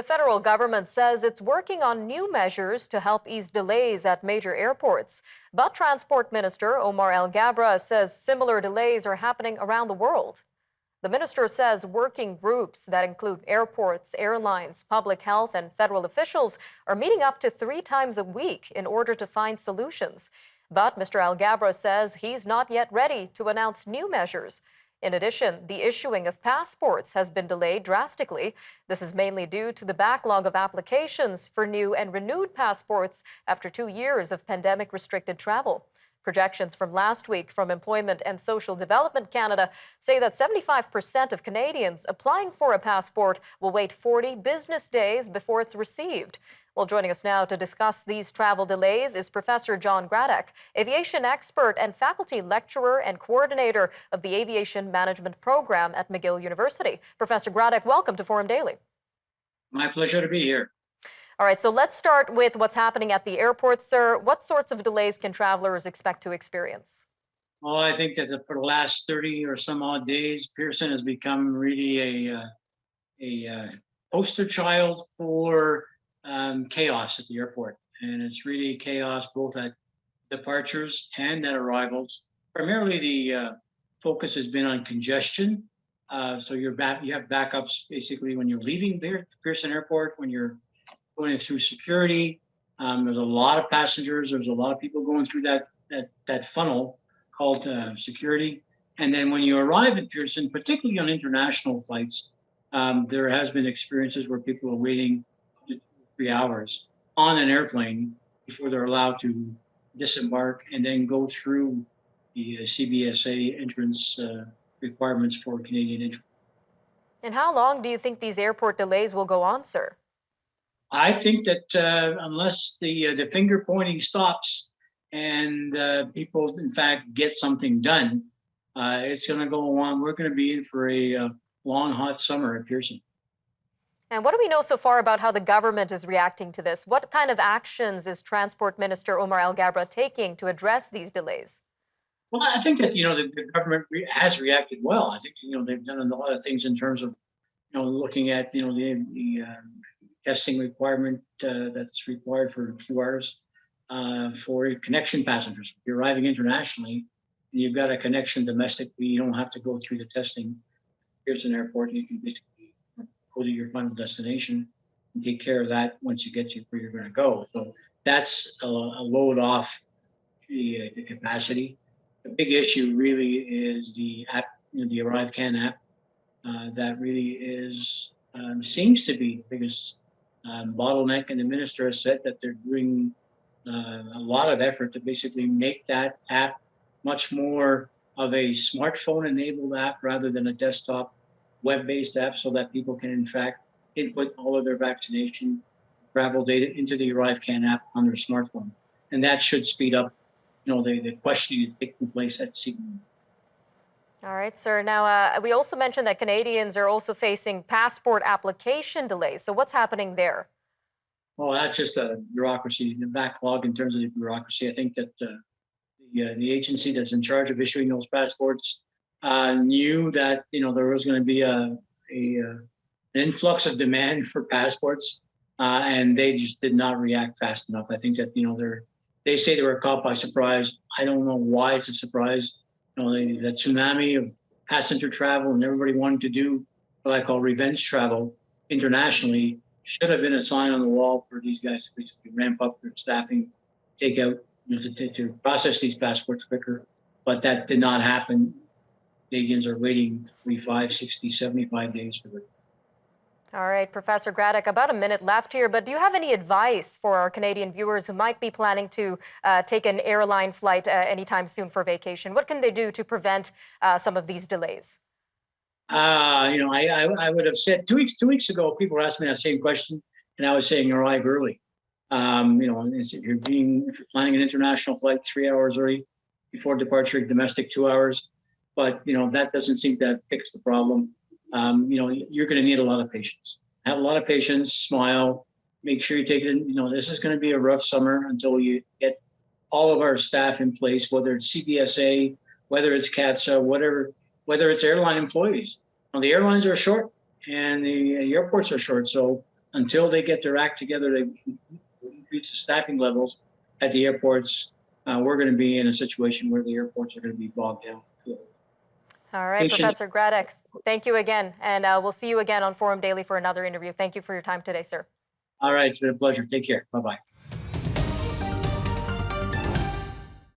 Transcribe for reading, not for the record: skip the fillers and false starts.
The federal government says it's working on new measures to help ease delays at major airports. But Transport Minister Omar El Gabra says similar delays are happening around the world. The minister says working groups that include airports, airlines, public health, and federal officials are meeting up to 3 times a week in order to find solutions. But Mr. El Gabra says he's not yet ready to announce new measures. In addition, the issuing of passports has been delayed drastically. This is mainly due to the backlog of applications for new and renewed passports after 2 years of pandemic-restricted travel. Projections from last week from Employment and Social Development Canada say that 75% of Canadians applying for a passport will wait 40 business days before it's received. Well, joining us now to discuss these travel delays is Professor John Gradek, aviation expert and faculty lecturer and coordinator of the Aviation Management Program at McGill University. Professor Gradek, welcome to Forum Daily. My pleasure to be here. All right, so let's start with what's happening at the airport, sir. What sorts of delays can travelers expect to experience? Well, I think that for the last 30 or some odd days, Pearson has become really a poster child for chaos at the airport. And it's really chaos both at departures and at arrivals. Primarily, the focus has been on congestion. So you have backups basically when you're leaving Pearson Airport, when you're going through security. There's a lot of passengers. There's a lot of people going through that funnel called security. And then when you arrive at Pearson, particularly on international flights, there has been experiences where people are waiting 3 hours on an airplane before they're allowed to disembark and then go through the CBSA entrance requirements for Canadian entry. And how long do you think these airport delays will go on, sir? I think that unless the finger pointing stops and people, in fact, get something done, it's going to go on. We're going to be in for a long, hot summer at Pearson. And what do we know so far about how the government is reacting to this? What kind of actions is Transport Minister Omar El Gabra taking to address these delays? Well, I think that, the government has reacted well. I think, they've done a lot of things in terms of, looking at, the testing requirement that's required for QRs for connection passengers. If you're arriving internationally and you've got a connection domestically, you don't have to go through the testing. Here's an airport, you can basically go to your final destination and take care of that once you get to where you're going to go. So that's a load off the capacity. The big issue really is the app, the ArriveCAN app. That really is seems to be the biggest bottleneck, and the minister has said that they're doing a lot of effort to basically make that app much more of a smartphone-enabled app rather than a desktop web-based app, so that people can in fact input all of their vaccination travel data into the ArriveCAN app on their smartphone, and that should speed up, the questioning taking place at sea. All right, sir. Now, we also mentioned that Canadians are also facing passport application delays. So what's happening there? Well, that's just a bureaucracy, the backlog in terms of the bureaucracy. I think that the agency that's in charge of issuing those passports knew that, there was going to be an influx of demand for passports, and they just did not react fast enough. I think that, they say they were caught by surprise. I don't know why it's a surprise. That tsunami of passenger travel and everybody wanted to do what I call revenge travel internationally should have been a sign on the wall for these guys to basically ramp up their staffing, take out, to process these passports quicker. But that did not happen. Canadians are waiting 35, 60, 75 days for it. All right, Professor Gradek, about a minute left here, but do you have any advice for our Canadian viewers who might be planning to take an airline flight anytime soon for vacation? What can they do to prevent some of these delays? I would have said 2 weeks ago, people asked me that same question, and I was saying arrive early. If you're planning an international flight 3 hours early before departure, domestic 2 hours, but that doesn't seem to have fixed the problem. You're going to need a lot of patience. Have a lot of patience, smile, make sure you take it in. This is going to be a rough summer until you get all of our staff in place, whether it's CBSA, whether it's CATSA, whether it's airline employees. The airlines are short and the airports are short. So until they get their act together, they increase the staffing levels at the airports. We're going to be in a situation where the airports are going to be bogged down. All right, Patient. Professor Gradek, thank you again. And we'll see you again on Forum Daily for another interview. Thank you for your time today, sir. All right, it's been a pleasure. Take care. Bye-bye.